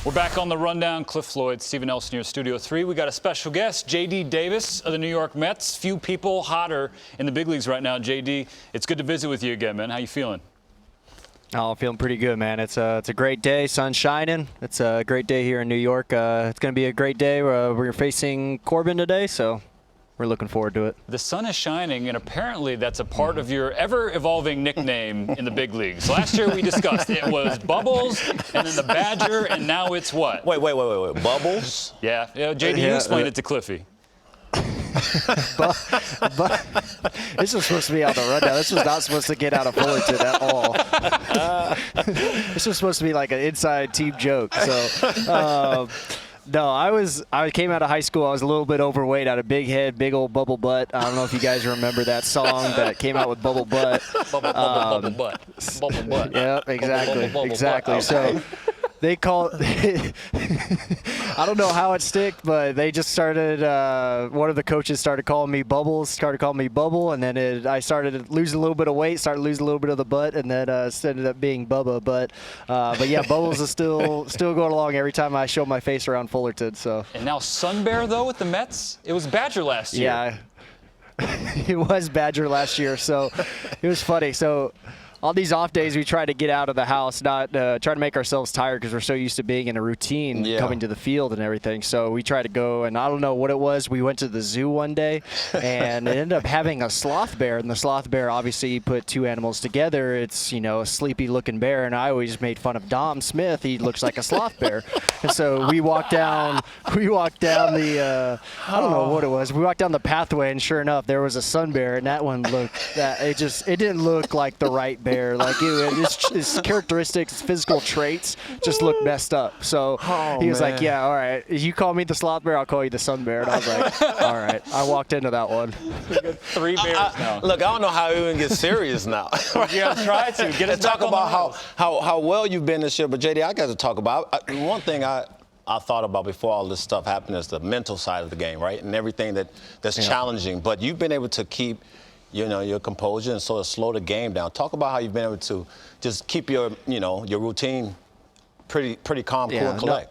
We're back on the rundown. Cliff Floyd, Stephen Nelson here, Studio 3. We got a special guest, J.D. Davis of the New York Mets. Few people hotter in the big leagues right now. J.D., it's good to visit with you again, man. How you feeling? Oh, I'm feeling pretty good, man. It's a great day, sun shining. It's a great day here in New York. It's going to be a great day. We're facing Corbin today, so we're looking forward to it. The sun is shining, and apparently that's a part of your ever-evolving nickname in the big leagues. Last year we discussed it was Bubbles, and then the Badger, and now it's what? Wait. Bubbles? Yeah, J.D., you explain it to Cliffy. but this was supposed to be on the rundown. This was not supposed to get out of Fullerton at all. This was supposed to be like an inside team joke. So, no, I came out of high school. I was a little bit overweight. I had a big head, big old bubble butt. I don't know if you guys remember that song that came out with Bubble Butt. Bubble butt. Bubble butt. Yeah, exactly. Exactly. Okay. So they call I don't know how it stick, but they just started one of the coaches started calling me Bubbles, started calling me Bubble, and then I started losing a little bit of weight, started losing a little bit of the butt, and then it ended up being Bubba. But yeah, Bubbles is still going along every time I show my face around Fullerton. So. And now Sun Bear though with the Mets? It was Badger last year. Yeah, it was Badger last year, so it was funny. So on these off days, we try to get out of the house, not try to make ourselves tired because we're so used to being in a routine, coming to the field and everything. So we try to go, and I don't know what it was. We went to the zoo one day, and it ended up having a sloth bear. And the sloth bear, obviously, you put two animals together. It's, a sleepy-looking bear, and I always made fun of Dom Smith. He looks like a sloth bear. And so we walked down the, I don't know what it was. We walked down the pathway, and sure enough, there was a sun bear, and that one it didn't look like the right bear. Like his characteristics, his physical traits just looked messed up. So he was like, yeah, all right. You call me the sloth bear, I'll call you the sun bear. And I was like, all right. I walked into that one. Three bears now. Look, I don't know how you even get serious now. You got to try to. Get us talk back on about how well you've been this year. But, J.D., I got to talk about one thing I thought about before all this stuff happened is the mental side of the game, right, and everything that's challenging. But you've been able to keep your composure and sort of slow the game down. Talk about how you've been able to just keep your routine pretty calm, cool, and collect.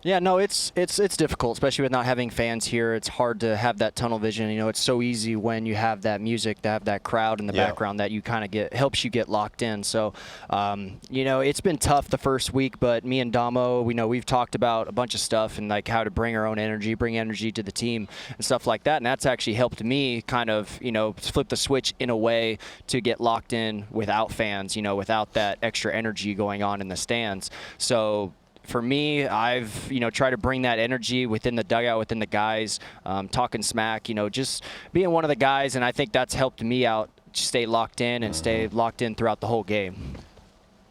Yeah, no, it's difficult, especially with not having fans here. It's hard to have that tunnel vision. It's so easy when you have that music, to have that crowd in the background that you kind of helps you get locked in. So, it's been tough the first week, but me and Damo, we've talked about a bunch of stuff and like how to bring our own energy, bring energy to the team and stuff like that. And that's actually helped me kind of, flip the switch in a way to get locked in without fans, without that extra energy going on in the stands. So, for me, I've, tried to bring that energy within the dugout, within the guys, talking smack, just being one of the guys, and I think that's helped me out, stay locked in and stay locked in throughout the whole game.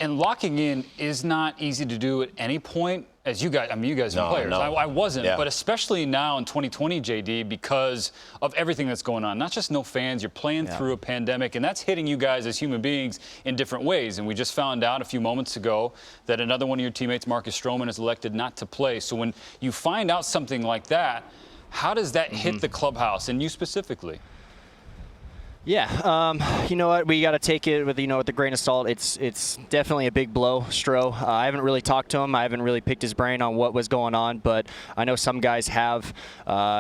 And locking in is not easy to do at any point. As you guys, you guys are players. No. I wasn't, but especially now in 2020, JD, because of everything that's going on. Not just no fans, you're playing through a pandemic, and that's hitting you guys as human beings in different ways. And we just found out a few moments ago that another one of your teammates, Marcus Stroman, is elected not to play. So when you find out something like that, how does that hit the clubhouse, and you specifically? Yeah, you know what? We got to take it with with a grain of salt. It's definitely a big blow, Stro. I haven't really talked to him. I haven't really picked his brain on what was going on, but I know some guys have.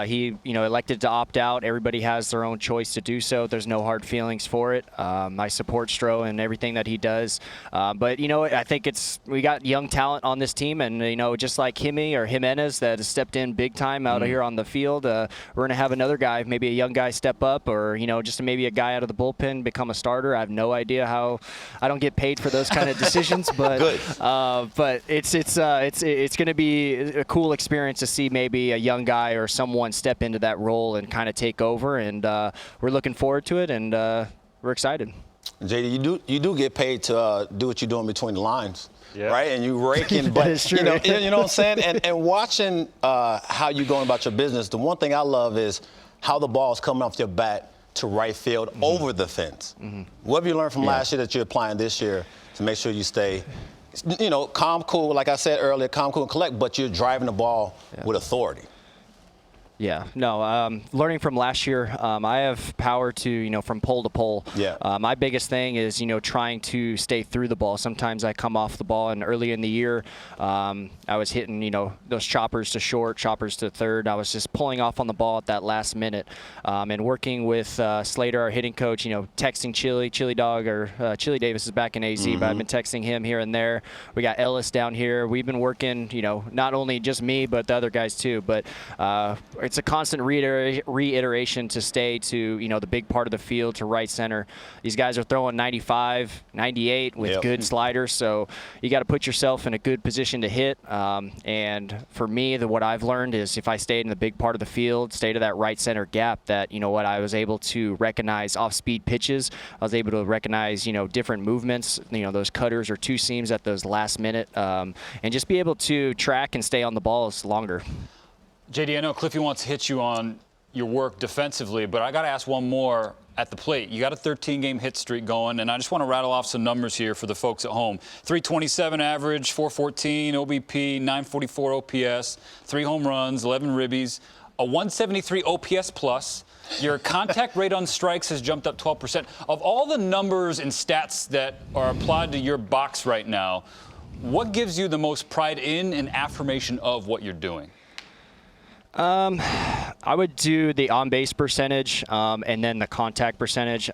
He elected to opt out. Everybody has their own choice to do so. There's no hard feelings for it. I support Stro and everything that he does. But I think we got young talent on this team, and just like Jimmy or Jimenez that has stepped in big time out here on the field. We're gonna have another guy, maybe a young guy, step up, or just maybe a guy out of the bullpen become a starter. I have no idea how. I don't get paid for those kind of decisions, but it's going to be a cool experience to see maybe a young guy or someone step into that role and kind of take over. And we're looking forward to it, and we're excited. JD, you do get paid to do what you're doing between the lines. Yeah. Right, and you raking, but you know what I'm saying. And watching how you're going about your business, the one thing I love is how the ball's coming off your bat to right field over the fence. What have you learned from last year that you're applying this year to make sure you stay, calm, cool, like I said earlier, calm, cool, and collect, but you're driving the ball with authority? Yeah, no, learning from last year, I have power to, from pole to pole. Yeah. My biggest thing is, trying to stay through the ball. Sometimes I come off the ball, and early in the year, I was hitting, those choppers to short, choppers to third. I was just pulling off on the ball at that last minute. And working with Slater, our hitting coach, texting Chili Dog, or Chili Davis is back in AZ, but I've been texting him here and there. We got Ellis down here. We've been working, not only just me, but the other guys too. But it's a constant reiteration to stay to, the big part of the field, to right center. These guys are throwing 95, 98 with good sliders, so you got to put yourself in a good position to hit. And for me, what I've learned is if I stayed in the big part of the field, stay to that right center gap, that, I was able to recognize off-speed pitches. I was able to recognize, different movements, those cutters or two seams at those last minute, and just be able to track and stay on the balls longer. JD, I know Cliffy wants to hit you on your work defensively, but I got to ask one more at the plate. You got a 13-game hit streak going, and I just want to rattle off some numbers here for the folks at home. 327 average, 414 OBP, 944 OPS, 3 home runs, 11 ribbies, a 173 OPS plus. Your contact rate on strikes has jumped up 12%. Of all the numbers and stats that are applied to your box right now, what gives you the most pride in and affirmation of what you're doing? I would do the on-base percentage and then the contact percentage.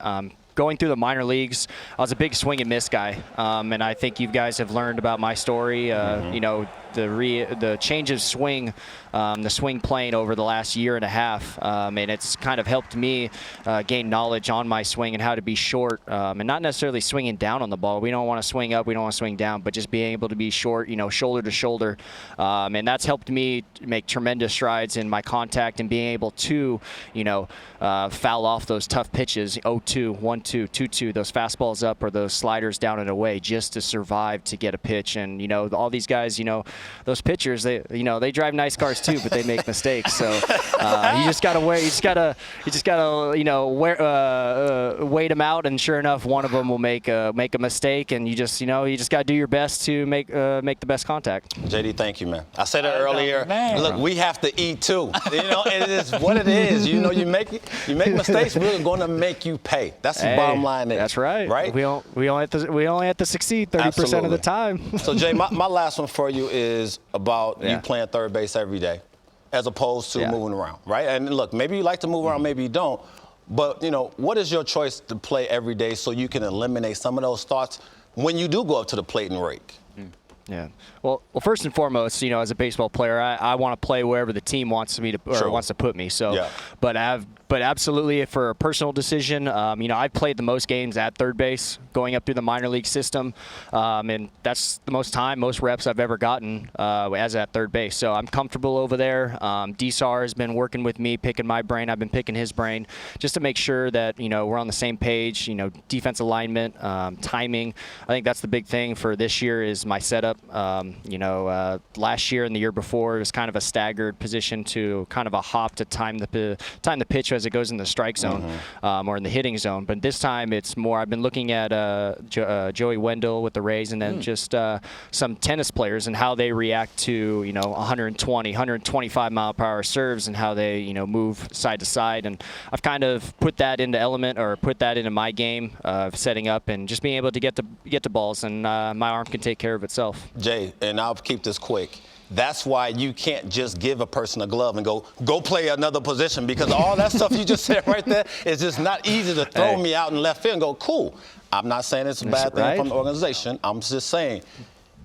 Going through the minor leagues, I was a big swing and miss guy, and I think you guys have learned about my story. The change of swing, the swing plane over the last year and a half, and it's kind of helped me gain knowledge on my swing and how to be short, and not necessarily swinging down on the ball. We don't want to swing up, we don't want to swing down, but just being able to be short, shoulder to shoulder, and that's helped me make tremendous strides in my contact and being able to, foul off those tough pitches, 0-2, 1-2, 2-2, those fastballs up or those sliders down and away, just to survive to get a pitch. And all these guys, those pitchers, they drive nice cars too, but they make mistakes. So you just gotta wear, you just gotta wait them out, and sure enough, one of them will make a mistake, and you just gotta do your best to make the best contact. JD, thank you, man. I said it earlier. Look, we have to eat too. It is what it is. You make mistakes, we're gonna make you pay. That's the bottom line. That's right. Right. We only have to succeed 30% of the time. So Jay, my last one for you is about you playing third base every day, as opposed to moving around, right? And look, maybe you like to move around, maybe you don't. But what is your choice to play every day so you can eliminate some of those thoughts when you do go up to the plate and rake? Yeah. Well, first and foremost, as a baseball player, I want to play wherever the team wants me to or wants to put me. So, but absolutely, for a personal decision, I've played the most games at third base going up through the minor league system, and that's the most time, most reps I've ever gotten as at third base. So I'm comfortable over there. D-Sar has been working with me, picking my brain. I've been picking his brain just to make sure that we're on the same page. Defense alignment, timing. I think that's the big thing for this year is my setup. Last year and the year before, it was kind of a staggered position to kind of a hop to time the pitch as it goes in the strike zone or in the hitting zone. But this time it's more, I've been looking at Joey Wendell with the Rays, and then just some tennis players and how they react to 120, 125 mile per hour serves and how they move side to side. And I've kind of put that into my game of setting up and just being able to get the balls, and my arm can take care of itself. Jay, and I'll keep this quick. That's why you can't just give a person a glove and go play another position, because all that stuff you just said right there is just not easy to throw me out in left field and go, cool. I'm not saying it's a bad thing from the organization. I'm just saying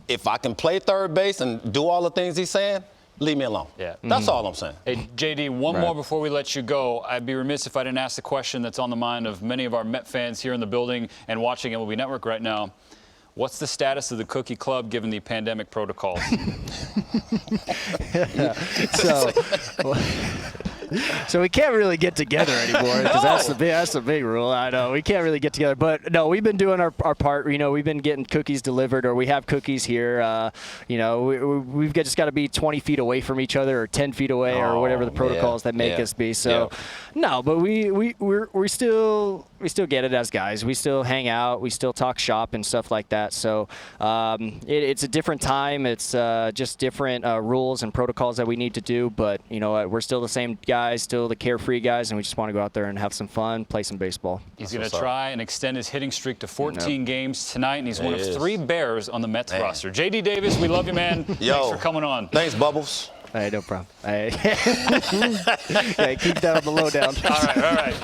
if I can play third base and do all the things he's saying, leave me alone. Yeah. That's all I'm saying. Hey, JD, one more before we let you go. I'd be remiss if I didn't ask the question that's on the mind of many of our Met fans here in the building and watching MLB Network right now. What's the status of the Cookie Club given the pandemic protocols? So we can't really get together anymore because that's the big rule. I know we can't really get together, but no, we've been doing our part. We've been getting cookies delivered, or we have cookies here. We've just got to be 20 feet away from each other, or 10 feet away, or whatever the protocols that make us be. So, no, but we still get it as guys. We still hang out. We still talk shop and stuff like that. So it's a different time. It's just different rules and protocols that we need to do. But you know what? We're still the same guys, still the carefree guys, and we just want to go out there and have some fun, play some baseball. He's going to try and extend his hitting streak to 14 games tonight, and he's one of 3 Bears on the Mets roster. J.D. Davis, we love you, man. Thanks for coming on. Thanks, Bubbles. Hey, no problem. Hey. Keep that on the lowdown. All right.